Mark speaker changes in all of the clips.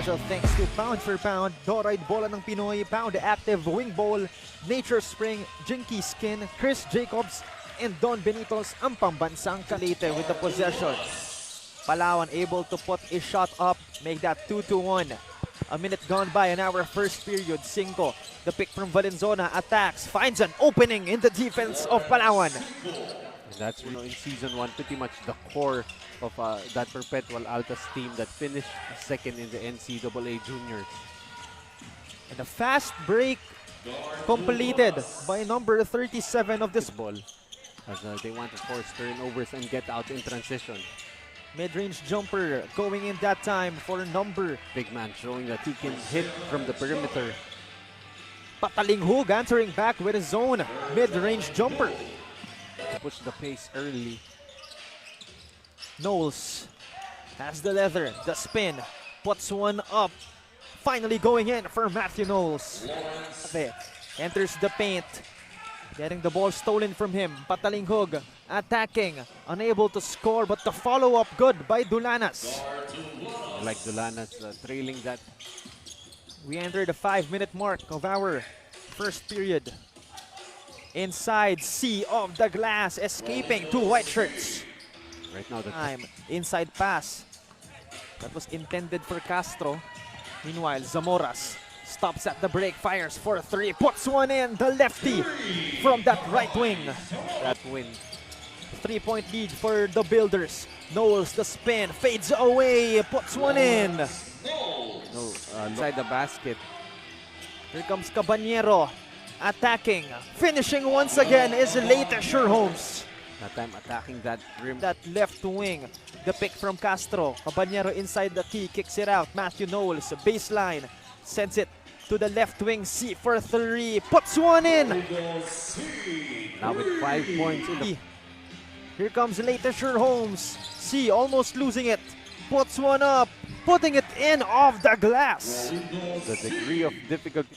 Speaker 1: special thanks to Pound for Pound, Doride Bola ng Pinoy, Pound Active Wing Bowl, Nature Spring, Jinky Skin, Chris Jacobs, and Don Benitos ang pambansang Leyte with the possession. Palawan able to put a shot up, make that 2-1. A minute gone by in our first period. Cinco, the pick from Valenzuela, attacks, finds an opening in the defense of Palawan.
Speaker 2: That's in Season 1 pretty much the core of that Perpetual Altas team that finished second in the NCAA Juniors.
Speaker 1: And a fast break completed by number 37 of this ball.
Speaker 2: As they want to force turnovers and get out in transition.
Speaker 1: Mid-range jumper going in that time for number.
Speaker 2: Big man showing that he can hit from the perimeter.
Speaker 1: Patalinghug answering back with his own mid-range jumper.
Speaker 2: To push the pace early.
Speaker 1: Knowles has the leather, the spin, puts one up. Finally going in for Matthew Knowles. Okay. Enters the paint. Getting the ball stolen from him. Patalinghug attacking, unable to score, but the follow-up good by Dulanas.
Speaker 2: Like Dulanas trailing that.
Speaker 1: We entered the 5-minute mark of our first period. Inside sea of the glass, escaping two white shirts.
Speaker 2: Right now, the
Speaker 1: time inside pass that was intended for Castro. Meanwhile, Zamoras stops at the break, fires for three, puts one in. The lefty from that right wing.
Speaker 2: That win.
Speaker 1: 3-point lead for the Builders. Knowles the spin, fades away, puts one in.
Speaker 2: Inside the basket.
Speaker 1: Here comes Caballero attacking, finishing once again is Leyte Holmes.
Speaker 2: That time attacking that rim.
Speaker 1: That left wing, the pick from Castro. Caballero inside the key, kicks it out. Matthew Knowles, baseline, sends it to the left wing. C for three, puts one in.
Speaker 2: Now with 5 points in the...
Speaker 1: Here comes Leyte Holmes. C almost losing it, puts one up, putting it in off the glass.
Speaker 2: The degree of difficulty.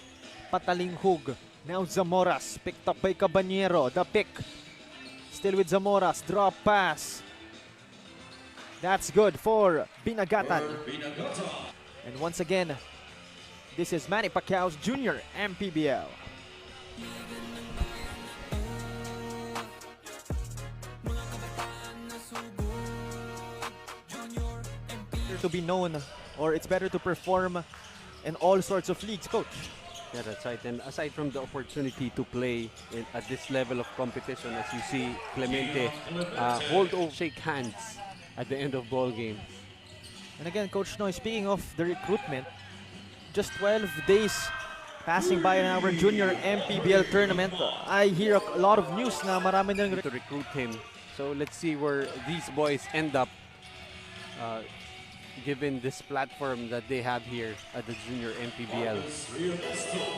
Speaker 1: Patalinghug, now Zamoras, picked up by Caballero. The pick, still with Zamoras, drop pass. That's good for Binagatan. And once again, this is Manny Pacquiao's Junior MPBL. To be known, or it's better to perform in all sorts of leagues, coach.
Speaker 2: Yeah, that's right. And aside from the opportunity to play at this level of competition, as you see Clemente hold over, shake hands at the end of ball games.
Speaker 1: And again, Coach Noy, speaking of the recruitment, just 12 days passing by in our junior MPBL tournament. I hear a lot of news na marami nang
Speaker 2: to recruit him. So let's see where these boys end up given this platform that they have here at the Junior MPBL.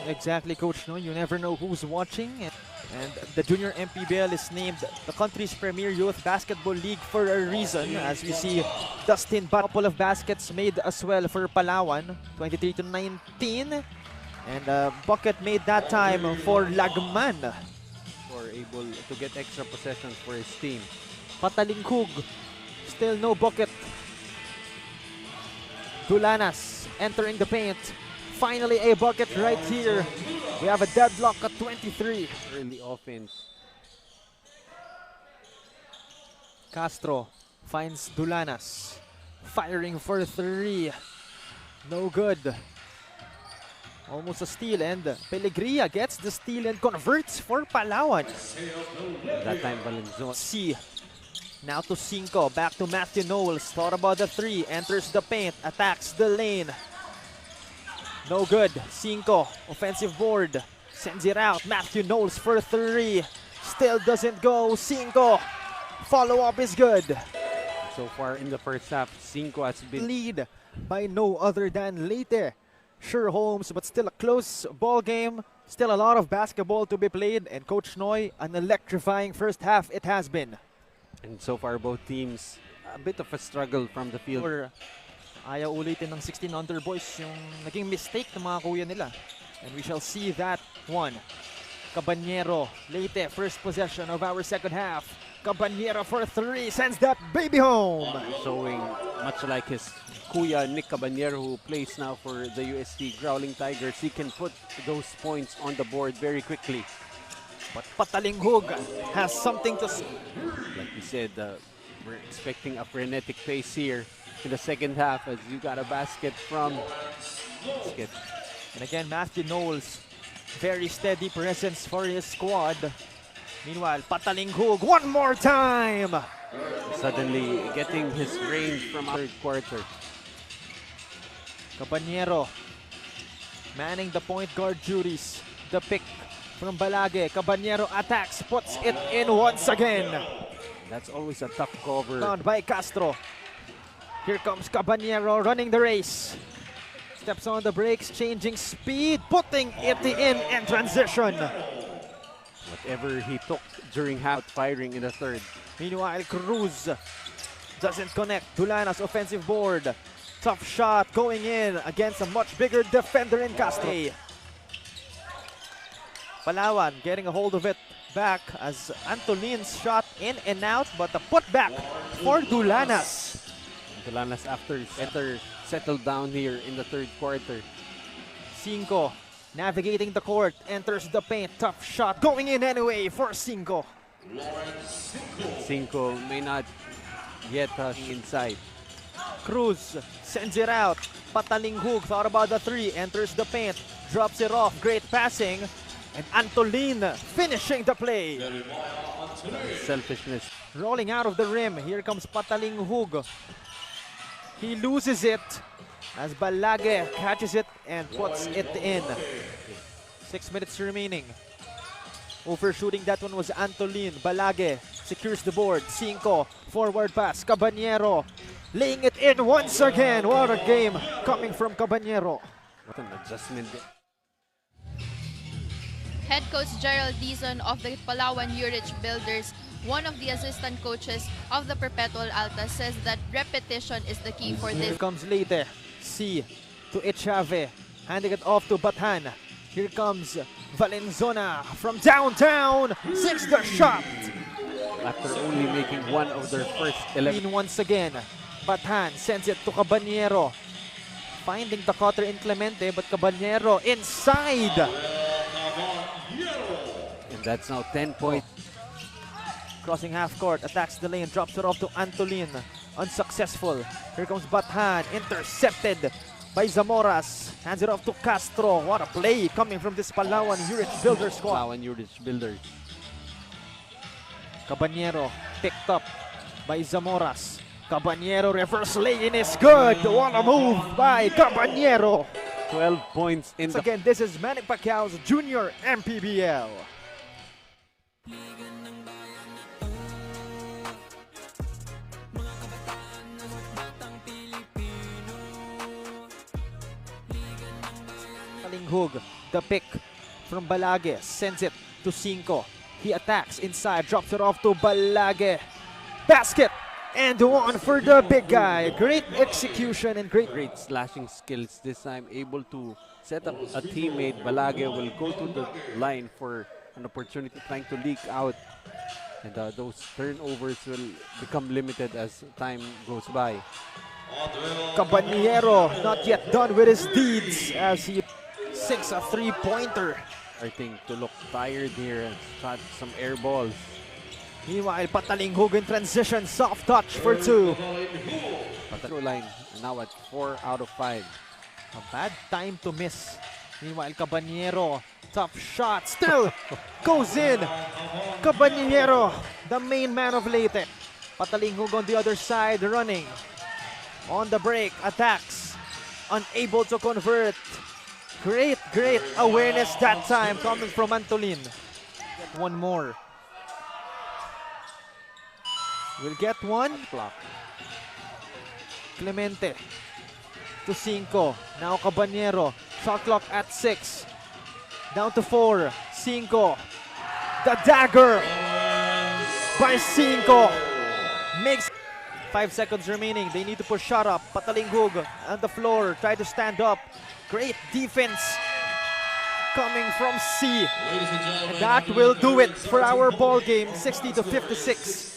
Speaker 1: Exactly, Coach. No, you never know who's watching. And the Junior MPBL is named the country's premier youth basketball league for a reason. As we see, Dustin, couple of baskets made as well for Palawan, 23-19. And bucket made that time for Lagman.
Speaker 2: For able to get extra possessions for his team.
Speaker 1: Patalinghug, still no bucket. Dulanas entering the paint. Finally a bucket right here. We have a deadlock at 23.
Speaker 2: Early offense.
Speaker 1: Castro finds Dulanas. Firing for three. No good. Almost a steal, and Pellegria gets the steal and converts for Palawan.
Speaker 2: That time Valenzuela.
Speaker 1: C. Now to Cinco, back to Matthew Knowles. Thought about the three, enters the paint, attacks the lane. No good. Cinco, offensive board, sends it out. Matthew Knowles for three. Still doesn't go. Cinco, follow-up is good.
Speaker 2: So far in the first half, Cinco has been
Speaker 1: lead by no other than Leyte Holmes, but still a close ball game. Still a lot of basketball to be played, and Coach Noy, an electrifying first half it has been.
Speaker 2: And so far, both teams, a bit of a struggle from the field.
Speaker 1: Ayaw ulitin ng 16 under boys yung naging mistake ng mga kuya nila. And we shall see that one. Caballero, Leyte, first possession of our second half. Caballero for three, sends that baby home.
Speaker 2: Showing much like his Kuya Nick Caballero, who plays now for the UST Growling Tigers. He can put those points on the board very quickly.
Speaker 1: But Patalinghug has something to say.
Speaker 2: Like we said, we're expecting a frenetic pace here in the second half as you got a basket from Basket.
Speaker 1: And again, Matthew Knowles, very steady presence for his squad. Meanwhile, Patalinghug one more time.
Speaker 2: Suddenly getting his range from third quarter.
Speaker 1: Caballero manning the point guard duties. The pick from Balage. Caballero attacks, puts it in once again.
Speaker 2: That's always a tough cover.
Speaker 1: Found by Castro. Here comes Caballero running the race. Steps on the brakes, changing speed, putting it in transition.
Speaker 2: Whatever he took during half firing in the third.
Speaker 1: Meanwhile, Cruz doesn't connect. Dulanas offensive board. Tough shot going in against a much bigger defender in Castro. Palawan getting a hold of it back as Antolin's shot in and out, but the putback for Dulanas.
Speaker 2: Dulanas after settled down here in the third quarter.
Speaker 1: Cinco navigating the court, enters the paint. Tough shot going in anyway for Cinco.
Speaker 2: Cinco may not get inside.
Speaker 1: Cruz sends it out. Patalinghug thought about the three, enters the paint, drops it off. Great passing. And Antolin finishing the play.
Speaker 2: Selfishness.
Speaker 1: Rolling out of the rim. Here comes Patalinghug. He loses it as Balage catches it and puts it in. 6 minutes remaining. Overshooting that one was Antolin. Balage secures the board. Cinco, forward pass. Caballero laying it in once again. What a game coming from Caballero.
Speaker 2: What an adjustment.
Speaker 3: Head coach Gerald Dizon of the Palawan Yurich Builders, one of the assistant coaches of the Perpetual Alta, says that repetition is the key for
Speaker 1: Here
Speaker 3: this.
Speaker 1: comes Leyte. C to Echave. Handing it off to Batan. Here comes Valenzona from downtown. Sinks the shot.
Speaker 2: After only making one of their first 11.
Speaker 1: In once again. Batan sends it to Caballero. Finding the cutter in Clemente, but Caballero inside.
Speaker 2: And that's now 10 points.
Speaker 1: Crossing half court, attacks the lane, drops it off to Antolin. Unsuccessful. Here comes Batan, intercepted by Zamoras. Hands it off to Castro. What a play coming from this Palawan Yurich Builder squad.
Speaker 2: Palawan Yurich Builders.
Speaker 1: Caballero picked up by Zamoras. Caballero reverse lay-in is good. What a move by Caballero.
Speaker 2: 12 points in
Speaker 1: Once again, this is Manny Pacquiao's Junior MPBL. Patalinghug, the pick from Balage, sends it to Cinco. He attacks inside, drops it off to Balage. Basket! And one for the big guy. Great execution and great
Speaker 2: slashing skills this time, able to set up a teammate. Balage will go to the line for an opportunity, trying to leak out, and those turnovers will become limited as time goes by.
Speaker 1: Caballero not yet done with his deeds as he sinks a three-pointer.
Speaker 2: Starting to look tired here and shot some air balls.
Speaker 1: Meanwhile, Patalinghug in transition, soft touch for two.
Speaker 2: But line now at 4 out of 5.
Speaker 1: A bad time to miss. Meanwhile, Caballero, tough shot, still goes in. Caballero, the main man of Leyte. Patalinghug on the other side, running. On the break, attacks, unable to convert. Great awareness that time coming from Antolin. Get one more. We'll get one.
Speaker 2: Clock.
Speaker 1: Clemente to Cinco. Now Caballero. Shot clock at 6. Down to 4. Cinco. The dagger by Cinco. Makes 5 seconds remaining. They need to push shot up. Patalinghug on the floor. Try to stand up. Great defense coming from C. And that will do it for our ball game. 60 to 56.